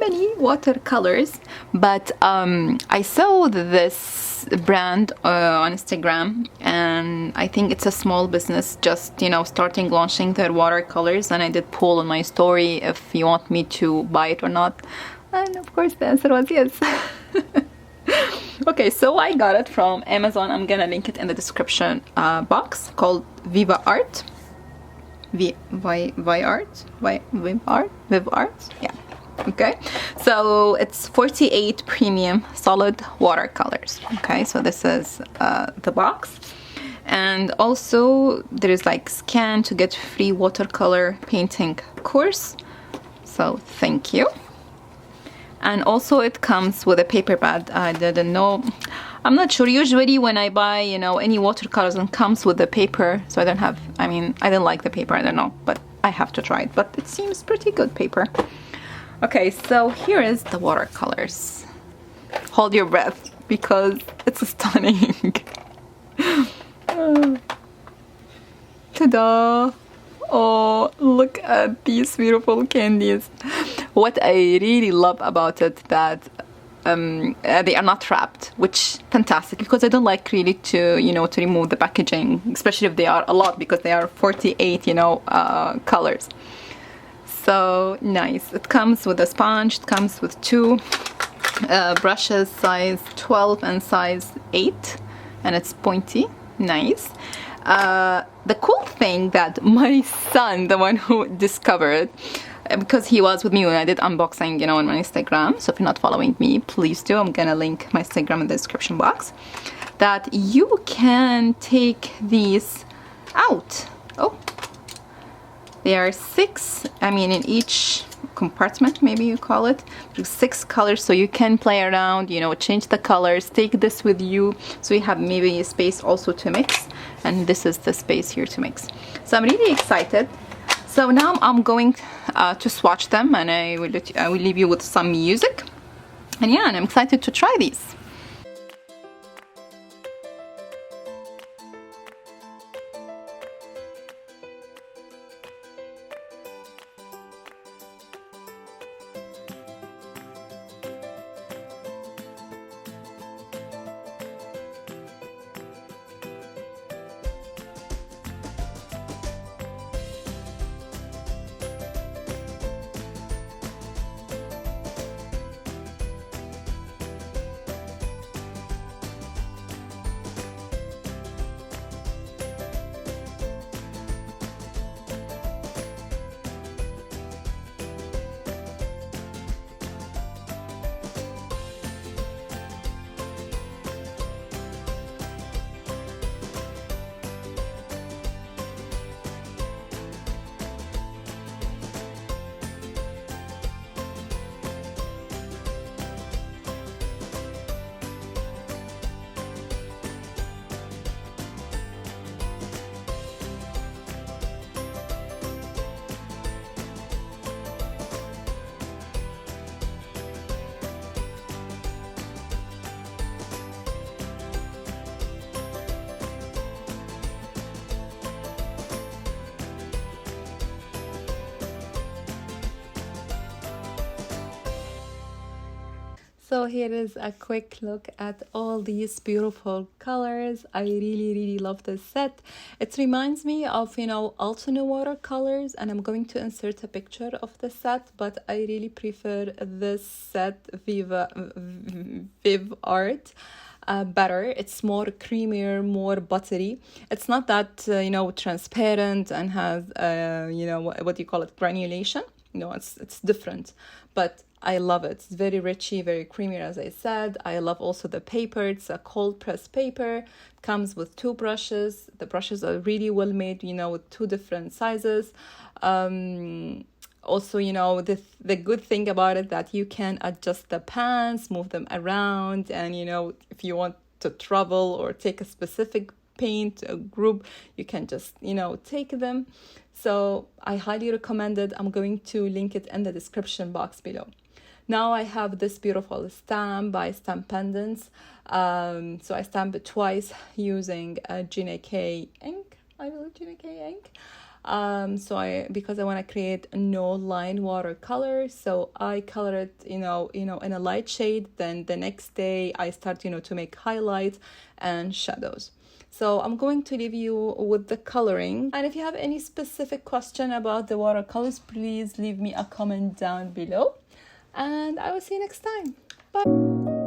many watercolors, but I saw this brand on Instagram, and I think it's a small business just, you know, starting launching their watercolors, and I did poll on my story if you want me to buy it or not, and of course the answer was yes. Okay, so I got it from Amazon. I'm gonna link it in the description box, called VIVART. VIVART, yeah. Okay, so it's 48 premium solid watercolors. Okay, so this is the box, and also there is like scan to get free watercolor painting course, so thank you. And also it comes with a paper pad. I didn't know, I'm not sure, usually when I buy, you know, any watercolors, it comes with the paper, so I don't have, I mean, I didn't like the paper, I don't know, but I have to try it, but it seems pretty good paper. Okay, so here is the watercolors. Hold your breath because it's stunning. Ta-da! Oh, look at these beautiful candies. What I really love about it that they are not wrapped, which fantastic, because I don't like really to, you know, to remove the packaging, especially if they are a lot, because they are 48, you know, colors. So nice. It comes with a sponge. It comes with two brushes, size 12 and size 8, and it's pointy. Nice. The cool thing that my son, the one who discovered, because he was with me when I did unboxing, you know, on my Instagram, so if you're not following me, please do. I'm gonna link my Instagram in the description box, that you can take these out. Oh, there are 6, I mean, in each compartment, maybe you call it. There's 6 colors, so you can play around, you know, change the colors, take this with you, so you have maybe a space also to mix, and this is the space here to mix. So I'm really excited. So now I'm going to swatch them, and I will leave you with some music, and yeah, and I'm excited to try these. So here is a quick look at all these beautiful colors. I really love this set. It reminds me of, you know, Altoona watercolors, and I'm going to insert a picture of the set, but I really prefer this set, VIVART. Better. It's more creamier, more buttery. It's not that you know, transparent and has you know, what do you call it, granulation. No, it's different, but I love it. It's very richy, very creamy, as I said. I love also the paper. It's a cold press paper. It comes with 2 brushes. The brushes are really well made, you know, with 2 different sizes. Also, you know, the good thing about it, that you can adjust the pans, move them around, and, you know, if you want to travel or take a specific paint group, you can just, you know, take them. So I highly recommend it. I'm going to link it in the description box below. Now I have this beautiful stamp by Stamp Pendants. So I stamped it twice using a Gina K ink. I believe Gina K ink. Because I want to create no line watercolor, so I color it, in a light shade. Then the next day I start, to make highlights and shadows. So I'm going to leave you with the coloring. And if you have any specific question about the watercolors, please leave me a comment down below. And I will see you next time. Bye.